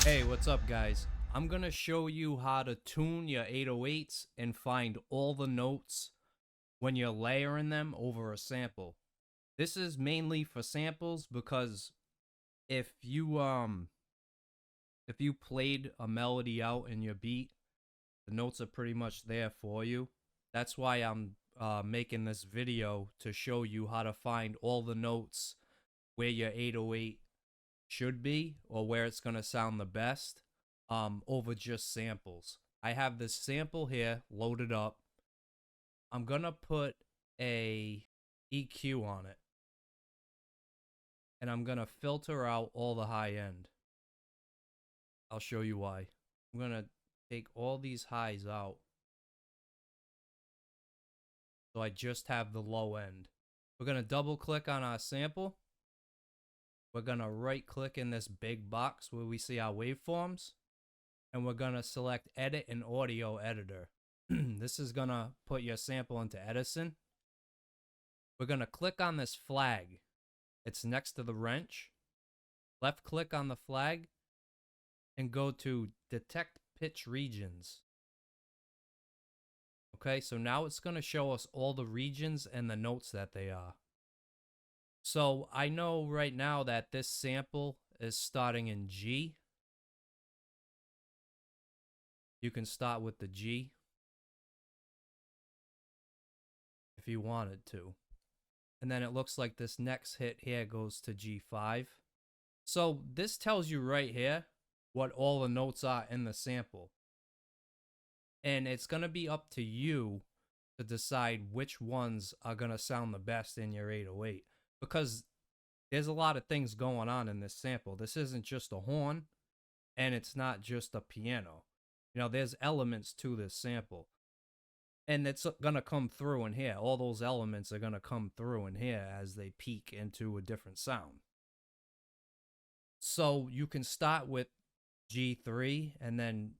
Hey, what's up, guys? I'm gonna show you how to tune your 808s and find all the notes when you're layering them over a sample. This is mainly for samples because if you if you played a melody out in your beat, the notes are pretty much there for you. That's why I'm making this video to show you how to find all the notes where your 808 should be or where it's going to sound the best over just samples. I have this sample here loaded up. I'm going to put a EQ on it, and I'm going to filter out all the high end. I'll show you why. I'm going to take all these highs out, so I just have the low end. We're going to double click on our sample. We're going to right click in this big box where we see our waveforms, and we're going to select Edit in Audio Editor. This is going to put your sample into Edison. We're going to click on this flag. It's next to the wrench. Left click on the flag and go to Detect Pitch Regions. Okay, so now it's going to show us all the regions and the notes that they are. So I know right now that this sample is starting in G. You can start with the G if you wanted to. And then it looks like this next hit here goes to G5. So this tells you right here what all the notes are in the sample. And it's going to be up to you to decide which ones are going to sound the best in your 808. Because there's a lot of things going on in this sample. This isn't just a horn, and it's not just a piano. You know, there's elements to this sample. And it's going to come through in here. All those elements are going to come through in here as they peak into a different sound. So you can start with G3 and then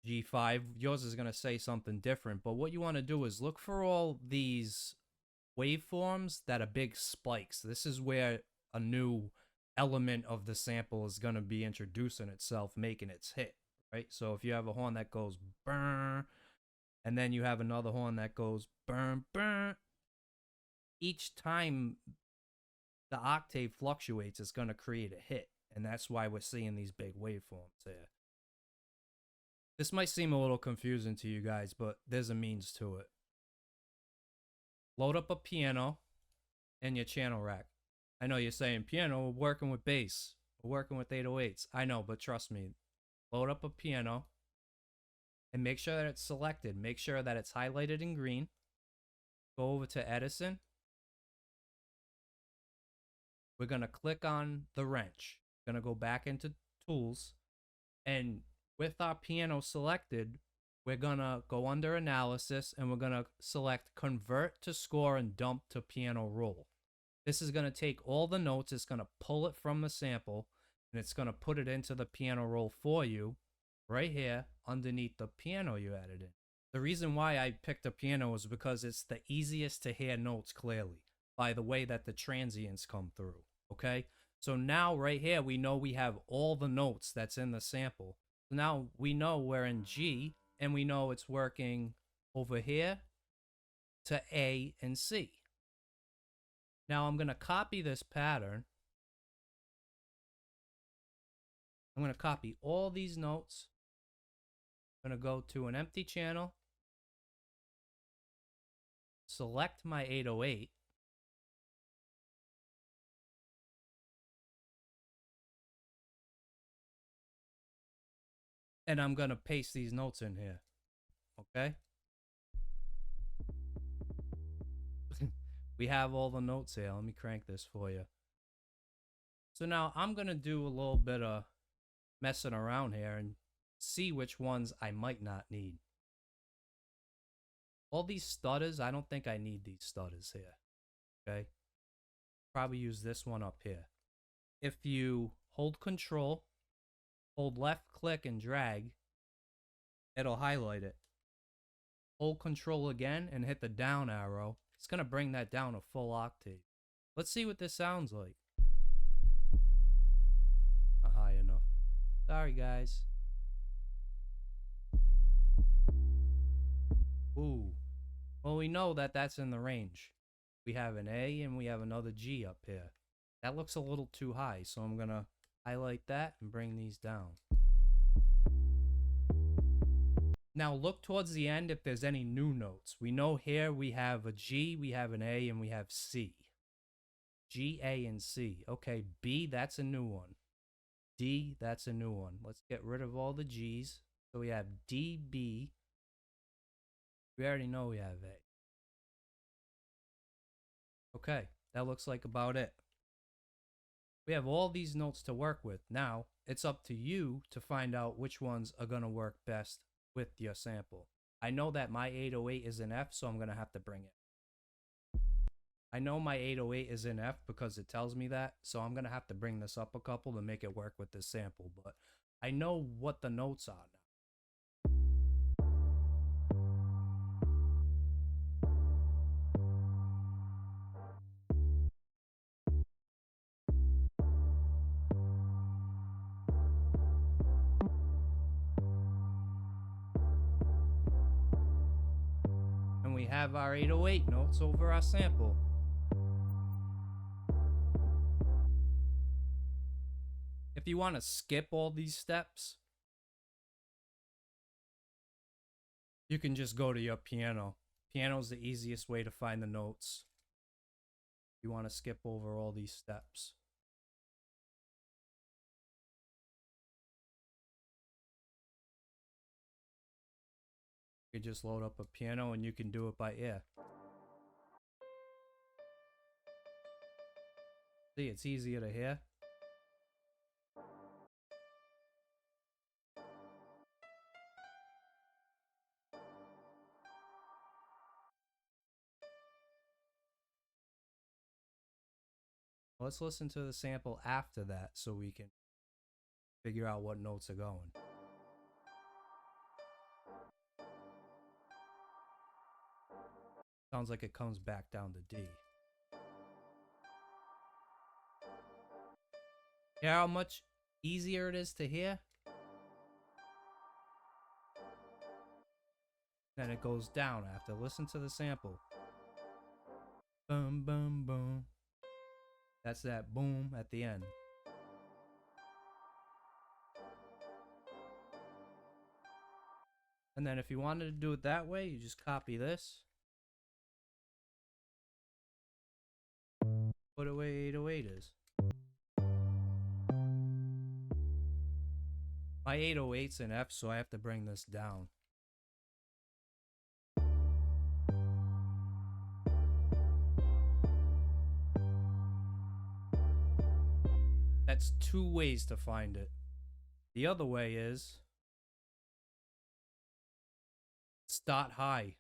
G5. Yours is going to say something different. But what you want to do is look for all these waveforms that are big spikes. This is where a new element of the sample is going to be introducing itself, making its hit, right? So if you have a horn that goes burn, and then you have another horn that goes burn, burn, each time the octave fluctuates, it's going to create a hit. And that's why we're seeing these big waveforms here. This might seem a little confusing to you guys, but there's a means to it. Load up a piano in your channel rack. I know you're saying, piano, we're working with bass. We're working with 808s. I know, but trust me. Load up a piano and make sure that it's selected. Make sure that it's highlighted in green. Go over to Edison. We're going to click on the wrench. Going to go back into Tools. And with our piano selected, we're going to go under Analysis, and we're going to select Convert to Score and Dump to Piano Roll. This is going to take all the notes, it's going to pull it from the sample, and it's going to put it into the piano roll for you right here underneath the piano you added in. The reason why I picked a piano is because it's the easiest to hear notes clearly by the way that the transients come through, okay? So now right here, we know we have all the notes that's in the sample. So now we know we're in G, and we know it's working over here to A and C. Now I'm going to copy this pattern. I'm going to copy all these notes. I'm going to go to an empty channel. Select my 808. And I'm going to paste these notes in here. Okay? We have all the notes here. Let me crank this for you. So now I'm going to do a little bit of messing around here and see which ones I might not need. All these stutters, I don't think I need these stutters here. Okay? Probably use this one up here. If you hold Control, hold left click and drag, it'll highlight it. Hold Control again and hit the down arrow. It's going to bring that down a full octave. Let's see what this sounds like. Not high enough. Sorry, guys. Ooh. Well, we know that that's in the range. We have an A and we have another G up here. That looks a little too high, so I'm gonna highlight that and bring these down. Now look towards the end if there's any new notes. We know here we have a G, we have an A, and we have C. G, A, and C. Okay, B, that's a new one. D, that's a new one. Let's get rid of all the G's. So we have D, B. We already know we have A. Okay, that looks like about it. We have all these notes to work with. Now, it's up to you to find out which ones are going to work best with your sample. I know that my 808 is in F, so I'm going to have to bring it. I know my 808 is in F because it tells me that, so I'm going to have to bring this up a couple to make it work with this sample, but I know what the notes are now. And we have our 808 notes over our sample. If you want to skip all these steps, you can just go to your piano. Piano is the easiest way to find the notes. You want to skip over all these steps. You can just load up a piano and you can do it by ear. See, it's easier to hear. Let's listen to the sample after that so we can figure out what notes are going. Sounds like it comes back down to D. Hear how much easier it is to hear? Then it goes down after. Listen to the sample. Boom, boom, boom. That's that boom at the end. And then if you wanted to do it that way, you just copy this. Put it where 808 is. My 808's in F, so I have to bring this down. That's two ways to find it. The other way is start high.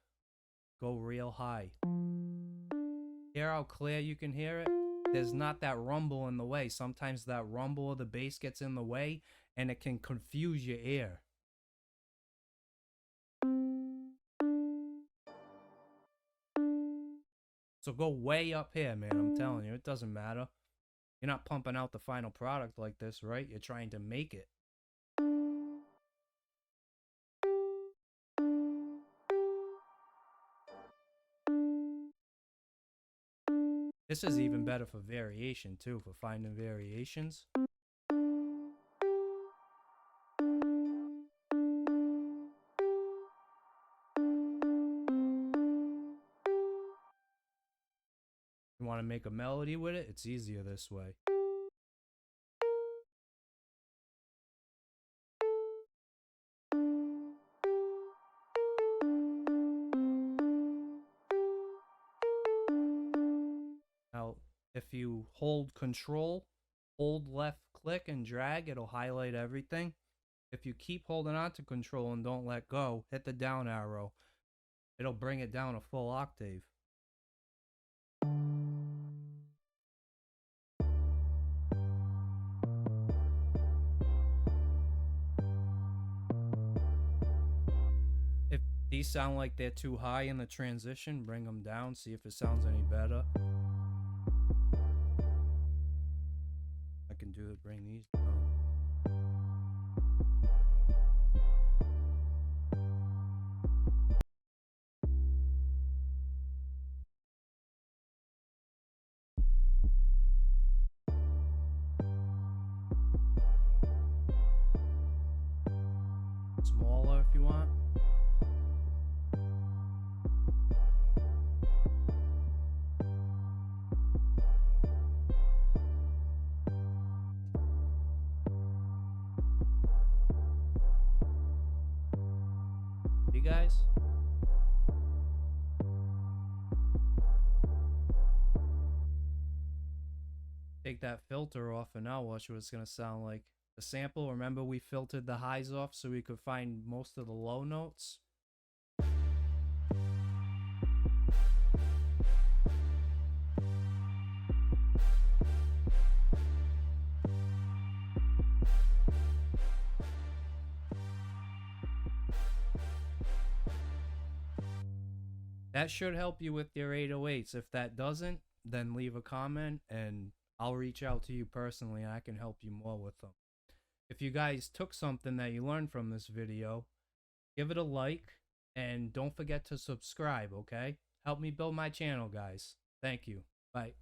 Go real high. Hear how clear you can hear it? There's not that rumble in the way. Sometimes that rumble of the bass gets in the way and it can confuse your ear. So go way up here, man. I'm telling you, it doesn't matter. You're not pumping out the final product like this, right? You're trying to make it. This is even better for variation too, for finding variations. You want to make a melody with it? It's easier this way. Now, if you hold control, hold left click and drag, it'll highlight everything. If you keep holding on to control and don't let go, hit the down arrow. It'll bring it down a full octave. If these sound like they're too high in the transition, bring them down, see if it sounds any better. I can do it, bring these down. smaller if you want. You guys? Take that filter off and now watch what it's gonna sound like. The sample, remember we filtered the highs off so we could find most of the low notes? That should help you with your 808s. If that doesn't, then leave a comment and I'll reach out to you personally and I can help you more with them. If you guys took something that you learned from this video, give it a like and don't forget to subscribe, okay? Help me build my channel, guys. Thank you. Bye.